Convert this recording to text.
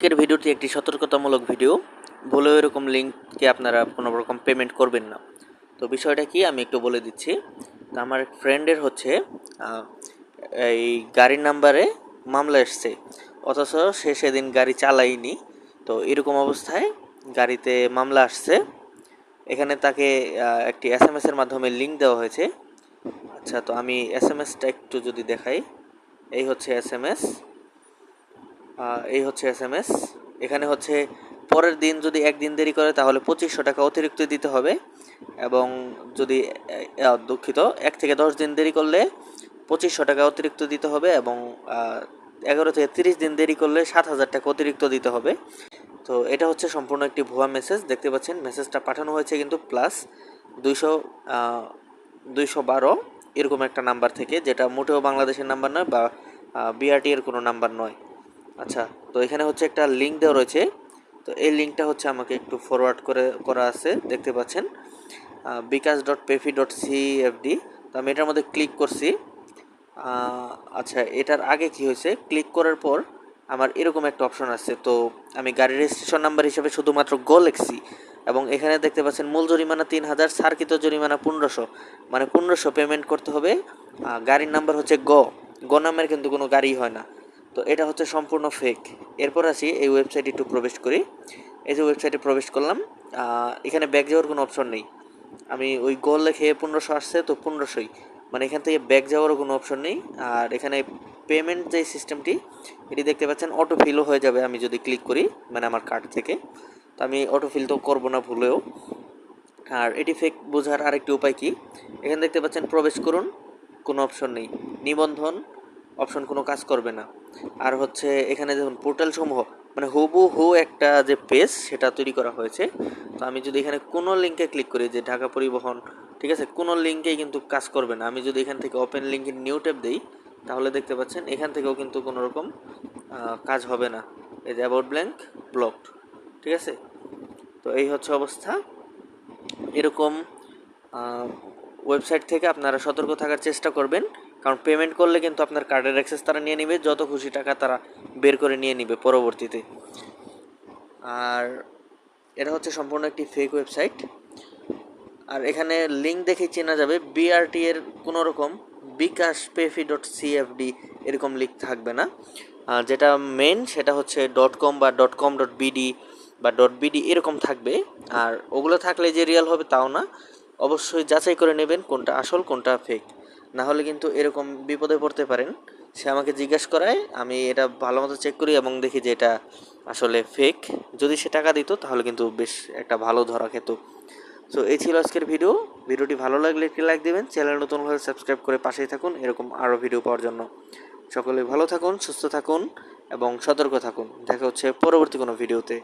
আজকের ভিডিওটি একটি সতর্কতামূলক ভিডিও। ভুলেও এরকম লিঙ্কে আপনারা কোনো রকম পেমেন্ট করবেন না। তো বিষয়টা কি আমি একটু বলে দিচ্ছি। তো আমার এক ফ্রেন্ডের হচ্ছে এই গাড়ির নাম্বারে মামলা এসছে, অথচ সে সেদিন গাড়ি চালায়নি। তো এরকম অবস্থায় গাড়িতে মামলা আসছে। এখানে তাকে একটি SMS এর মাধ্যমে লিঙ্ক দেওয়া হয়েছে। আচ্ছা, তো আমি SMSটা একটু যদি দেখাই। এই হচ্ছে SMS, এখানে হচ্ছে পরের দিন যদি একদিন দেরি করে তাহলে 2500 টাকা অতিরিক্ত দিতে হবে, এবং যদি দুঃখিত 1 থেকে 10 দিন দেরি করলে 2500 টাকা অতিরিক্ত দিতে হবে, এবং 11 থেকে 30 দিন দেরি করলে 7000 টাকা অতিরিক্ত দিতে হবে। তো এটা হচ্ছে সম্পূর্ণ একটি ভুয়া মেসেজ। দেখতে পাচ্ছেন মেসেজটা পাঠানো হয়েছে কিন্তু প্লাস 212 এরকম একটা নাম্বার থেকে, যেটা মোটেও বাংলাদেশের নাম্বার নয় বা BRT এর কোনো নাম্বার নয়। আচ্ছা, তো এখানে হচ্ছে একটা লিঙ্ক দেওয়া রয়েছে। তো এই লিঙ্কটা হচ্ছে আমাকে একটু ফরওয়ার্ড করা আছে, দেখতে পাচ্ছেন bikas.pefi.cfd। তো আমি এটার মধ্যে ক্লিক করছি। আচ্ছা, এটার আগে কি হয়েছে, ক্লিক করার পর আমার এরকম একটা অপশন আসছে। তো আমি গাড়ির রেজিস্ট্রেশন নাম্বার হিসেবে শুধুমাত্র গ লিখছি, এবং এখানে দেখতে পাচ্ছেন মূল জরিমানা 3000, সার্কিত জরিমানা 1500, মানে 1500 পেমেন্ট করতে হবে। গাড়ির নাম্বার হচ্ছে গ নামের কিন্তু কোনো গাড়ি হয় না। তো এটা হচ্ছে সম্পূর্ণ ফেক। এরপর আসি এই ওয়েবসাইটে একটু প্রবেশ করি। এই যে ওয়েবসাইটে প্রবেশ করলাম, এখানে ব্যাক যাওয়ার কোনো অপশন নেই। আমি ওই গোল লেখে 1500 আসছে, তো 1500ই, মানে এখান থেকে ব্যাক যাওয়ারও কোনো অপশন নেই। আর এখানে পেমেন্ট যে সিস্টেমটি, এটি দেখতে পাচ্ছেন অটো ফিলও হয়ে যাবে আমি যদি ক্লিক করি, মানে আমার কার্ড থেকে। তো আমি অটো ফিল তো করবো না ভুলেও। আর এটি ফেক বোঝার আরেকটি উপায় কি, এখানে দেখতে পাচ্ছেন প্রবেশ করুন, কোনো অপশন নেই। নিবন্ধন অপশন কোনো কাজ করবে না। আর হচ্ছে এখানে দেখুন পোর্টাল সমূহ, মানে হুবহু একটা যে পেজ সেটা তৈরি করা হয়েছে। তো আমি যদি এখানে কোনো লিঙ্কে ক্লিক করি, যে ঢাকা পরিবহন, ঠিক আছে, কোনো লিঙ্কেই কিন্তু কাজ করবে না। আমি যদি এখান থেকে open link in new tab দিই, তাহলে দেখতে পাচ্ছেন এখান থেকেও কিন্তু কোনো রকম কাজ হবে না। এই যে অ্যাবাউট ব্ল্যাঙ্ক ব্লকড, ঠিক আছে। তো এই হচ্ছে অবস্থা। এরকম ওয়েবসাইট থেকে আপনারা সতর্ক থাকার চেষ্টা করবেন, কারণ পেমেন্ট করলে কিন্তু আপনার কার্ডের অ্যাক্সেস তারা নিয়ে নেবে, যত খুশি টাকা তারা বের করে নিয়ে নেবে পরবর্তীতে। আর এটা হচ্ছে সম্পূর্ণ একটি ফেক ওয়েবসাইট। আর এখানে লিঙ্ক দেখে চেনা যাবে, BRT এর কোনো রকম bikas.pefi.cfd এরকম লিঙ্ক থাকবে না। যেটা মেন সেটা হচ্ছে .com বা .com.bd বা .bd এরকম থাকবে। আর ওগুলো থাকলে যে রিয়েল হবে তাও না, অবশ্যই যাচাই করে নেবেন কোনটা আসল কোনটা ফেক, না হলে কিন্তু এরকম বিপদে পড়তে পারেন। সে আমাকে জিজ্ঞাসা করায়, আমি এটা ভালো মতো চেক করি এবং দেখি যে এটা আসলে ফেক। যদি সে টাকা দিত তাহলে কিন্তু বেশ একটা ভালো ধরা খেত। সো এই ছিল আজকের ভিডিওটি ভালো লাগলে একটি লাইক দেবেন, চ্যানেল নতুন হলে সাবস্ক্রাইব করে পাশেই থাকুন এরকম আরও ভিডিও পাওয়ার জন্য। সকলে ভালো থাকুন, সুস্থ থাকুন এবং সতর্ক থাকুন। দেখা হচ্ছে পরবর্তী কোনো ভিডিওতে।